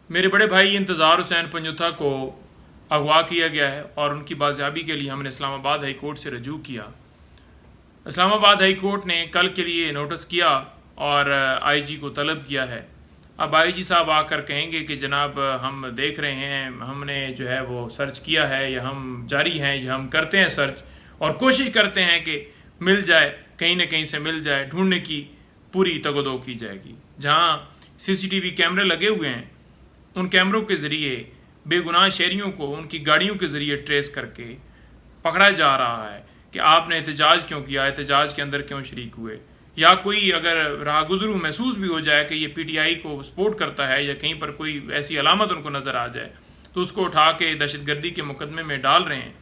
मेरे बड़े भाई इंतज़ार हुसैन पंजुथा को अगवा किया गया है और उनकी बाजियाबी के लिए हमने इस्लामाबाद हाई कोर्ट से रजू किया। इस्लामाबाद हाई कोर्ट ने कल के लिए नोटिस किया और आईजी को तलब किया है। अब आईजी साहब आकर कहेंगे कि जनाब हम देख रहे हैं, हमने जो है वो सर्च किया है या हम जारी हैं या हम करते हैं सर्च और कोशिश करते हैं कि मिल जाए, कहीं ना कहीं से मिल जाए, ढूंढने की पूरी तगदो की जाएगी। जहाँ सीसीटीवी कैमरे लगे हुए हैं उन कैमरों के ज़रिए बेगुनाह शहरियों को उनकी गाड़ियों के ज़रिए ट्रेस करके पकड़ा जा रहा है कि आपने एहतजाज क्यों किया, एहतजाज के अंदर क्यों शरीक हुए, या कोई अगर राहगुजरू महसूस भी हो जाए कि ये पीटीआई को सपोर्ट करता है या कहीं पर कोई ऐसी अलामत उनको नज़र आ जाए तो उसको उठा के दहशतगर्दी के मुकदमे में डाल रहे हैं,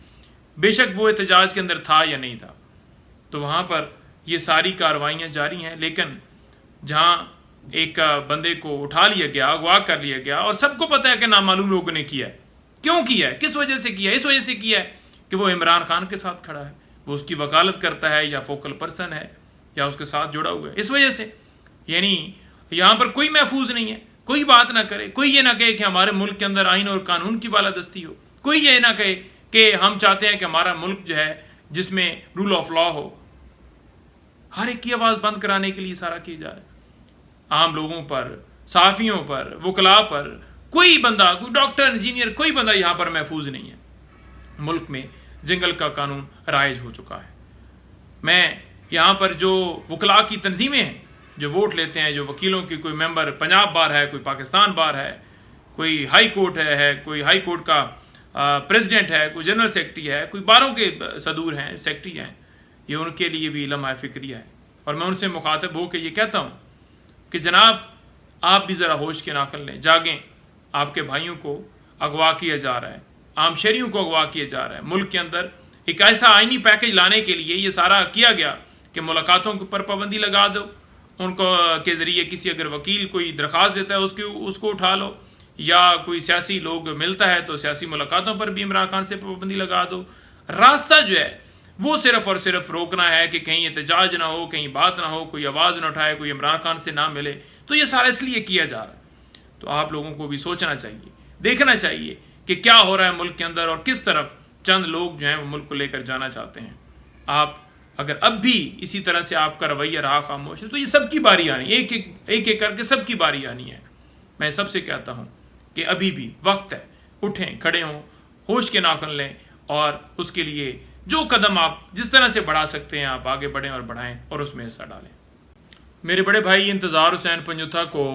बेशक वो एहतजाज के अंदर था या नहीं था। तो वहाँ पर ये सारी कार्रवाइयाँ जारी हैं। लेकिन जहाँ एक बंदे को उठा लिया गया, अगवा कर लिया गया और सबको पता है कि नामालूम लोगों ने किया है, क्यों किया है, किस वजह से किया है, इस वजह से किया है कि वो इमरान खान के साथ खड़ा है, वो उसकी वकालत करता है या फोकल पर्सन है या उसके साथ जुड़ा हुआ है, इस वजह से। यानी यहाँ पर कोई महफूज नहीं है, कोई बात ना करे, कोई ये ना कहे कि हमारे मुल्क के अंदर आइन और कानून की बालादस्ती हो, कोई ये ना कहे कि हम चाहते हैं कि हमारा मुल्क जो है जिसमें रूल ऑफ लॉ हो। हर एक की आवाज़ बंद कराने के लिए सारा किया जा रहा है। आम लोगों पर, साफियों पर, वकला पर, कोई बंदा, कोई डॉक्टर, इंजीनियर, कोई बंदा यहाँ पर महफूज नहीं है। मुल्क में जंगल का कानून राइज हो चुका है। मैं यहाँ पर जो वकला की तंजीमें हैं जो वोट लेते हैं, जो वकीलों की, कोई मेंबर पंजाब बार है, कोई पाकिस्तान बार है, कोई हाई कोर्ट है, कोई हाई कोर्ट का प्रेसिडेंट है, कोई जनरल सेक्रेटरी है, कोई बारों के सदूर हैं, सेक्रेटरी हैं, ये उनके लिए भी लम्हा फिक्रिया है। और मैं उनसे मुखातब हो के ये कहता हूँ कि जनाब आप भी ज़रा होश के नाखल लें, जागें। आपके भाइयों को अगवा किया जा रहा है, आम शहरियों को अगवा किया जा रहा है। मुल्क के अंदर एक ऐसा आइनी पैकेज लाने के लिए ये सारा किया गया कि मुलाकातों के ऊपर पाबंदी लगा दो, उनको के ज़रिए किसी अगर वकील कोई दरख्वास्त देता है उसको उठा लो, या कोई सियासी लोग मिलता है तो सियासी मुलाकातों पर भी इमरान खान से पाबंदी लगा दो। रास्ता जो है वो सिर्फ और सिर्फ रोकना है कि कहीं एहतजाज ना हो, कहीं बात ना हो, कोई आवाज़ ना उठाए, कोई इमरान खान से ना मिले। तो ये सारा इसलिए किया जा रहा है। तो आप लोगों को भी सोचना चाहिए, देखना चाहिए कि क्या हो रहा है मुल्क के अंदर और किस तरफ चंद लोग जो हैं वो मुल्क को लेकर जाना चाहते हैं। आप अगर अब भी इसी तरह से आपका रवैया रहा खामोश है तो ये सबकी बारी आनी, एक एक करके सबकी बारी आनी है। मैं सबसे कहता हूँ कि अभी भी वक्त है, उठें, खड़े हों, होश के नाखुन लें और उसके लिए जो कदम आप जिस तरह से बढ़ा सकते हैं आप आगे बढ़ें और बढ़ाएं और उसमें हिस्सा डालें। मेरे बड़े भाई इंतज़ार हुसैन पंजुथा को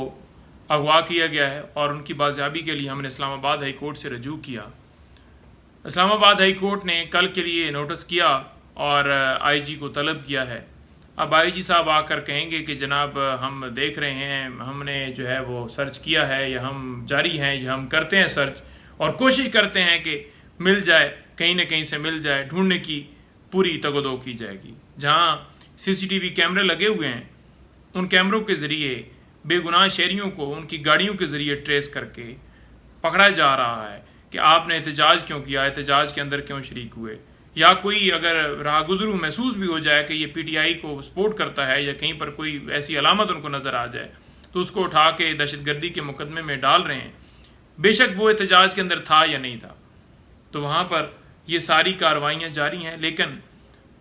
अगवा किया गया है और उनकी बाजियाबी के लिए हमने इस्लामाबाद हाई कोर्ट से रजू किया। इस्लामाबाद हाई कोर्ट ने कल के लिए नोटिस किया और आईजी को तलब किया है। अब आईजी साहब आकर कहेंगे कि जनाब हम देख रहे हैं, हमने जो है वो सर्च किया है या हम जारी हैं या हम करते हैं सर्च और कोशिश करते हैं कि मिल जाए, कहीं ना कहीं से मिल जाए, ढूंढने की पूरी तगदो की जाएगी। जहाँ सीसीटीवी कैमरे लगे हुए हैं उन कैमरों के ज़रिए बेगुनाह शहरियों को उनकी गाड़ियों के ज़रिए ट्रेस करके पकड़ा जा रहा है कि आपने एहतजाज क्यों किया, एहतजाज के अंदर क्यों शरीक हुए, या कोई अगर राहगुजरू महसूस भी हो जाए कि ये पीटीआई को सपोर्ट करता है या कहीं पर कोई ऐसी अलामत उनको नज़र आ जाए तो उसको उठा के दहशतगर्दी के मुकदमे में डाल रहे हैं, बेशक वो एहतजाज के अंदर था या नहीं था। तो वहाँ पर ये सारी कार्रवाइयाँ जारी हैं। लेकिन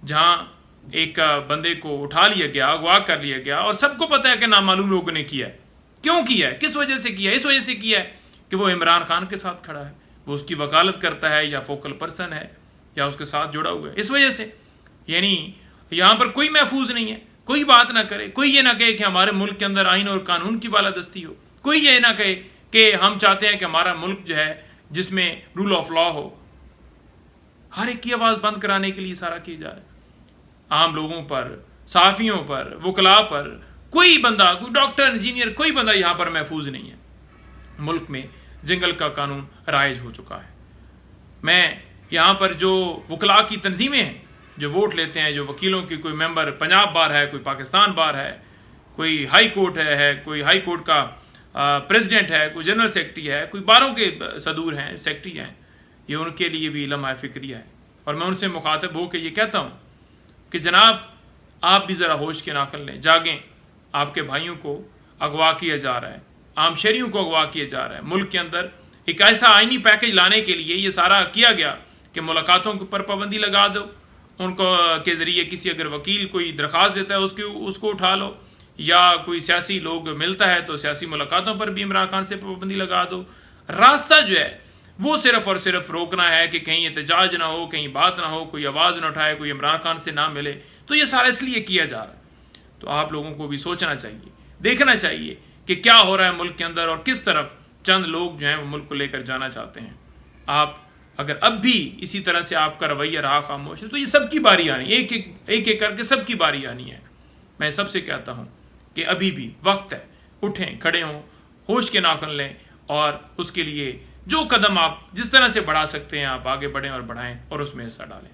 जहाँ एक बंदे को उठा लिया गया, अगवा कर लिया गया और सबको पता है कि नामालूम लोगों ने किया है, क्यों किया है, किस वजह से किया है, इस वजह से किया है कि वो इमरान खान के साथ खड़ा है, वो उसकी वकालत करता है या फोकल पर्सन है या उसके साथ जुड़ा हुआ है, इस वजह से। यानी यहाँ पर कोई महफूज नहीं है, कोई बात ना करे, कोई ये ना कहे कि हमारे मुल्क के अंदर आइन और कानून की बालादस्ती हो, कोई ये ना कहे कि हम चाहते हैं कि हमारा मुल्क जो है जिसमें रूल ऑफ लॉ हो। हर एक की आवाज़ बंद कराने के लिए सारा किया जा रहा है। आम लोगों पर, साफियों पर, वकला पर, कोई बंदा, कोई डॉक्टर, इंजीनियर, कोई बंदा यहाँ पर महफूज नहीं है। मुल्क में जंगल का कानून राइज हो चुका है। मैं यहाँ पर जो वकला की तंजीमें हैं जो वोट लेते हैं, जो वकीलों की, कोई मेंबर पंजाब बार है, कोई पाकिस्तान बार है, कोई हाई कोर्ट है, कोई हाई कोर्ट का प्रेसिडेंट है, कोई जनरल सेक्रेटरी है, कोई बारों के सदूर हैं, सेक्रेटरी हैं, ये उनके लिए भी लम्हा फिक्रिया है। और मैं उनसे मुखातब हो के ये कहता हूँ कि जनाब आप भी ज़रा होश के नाखुन लें, जागें। आपके भाइयों को अगवा किया जा रहा है, आम शहरियों को अगवा किया जा रहा है। मुल्क के अंदर एक ऐसा आईनी पैकेज लाने के लिए ये सारा किया गया कि मुलाकातों के ऊपर पाबंदी लगा दो, उनको के ज़रिए किसी अगर वकील कोई दरख्वास्त देता है उसको उठा लो, या कोई सियासी लोग मिलता है तो सियासी मुलाकातों पर भी इमरान खान से पाबंदी लगा दो। रास्ता जो है वो सिर्फ और सिर्फ रोकना है कि कहीं एहतजाज ना हो, कहीं बात ना हो, कोई आवाज़ ना उठाए, कोई इमरान खान से ना मिले। तो ये सारा इसलिए किया जा रहा है। तो आप लोगों को भी सोचना चाहिए, देखना चाहिए कि क्या हो रहा है मुल्क के अंदर और किस तरफ चंद लोग जो हैं वो मुल्क को लेकर जाना चाहते हैं। आप अगर अब भी इसी तरह से आपका रवैया रहा खामोश है तो ये सबकी बारी आनी, एक करके सबकी बारी आनी है। मैं सबसे कहता हूँ कि अभी भी वक्त है, उठें, खड़े हों, होश के नाखुन लें और उसके लिए जो कदम आप जिस तरह से बढ़ा सकते हैं आप आगे बढ़ें और बढ़ाएं और उसमें हिस्सा डालें।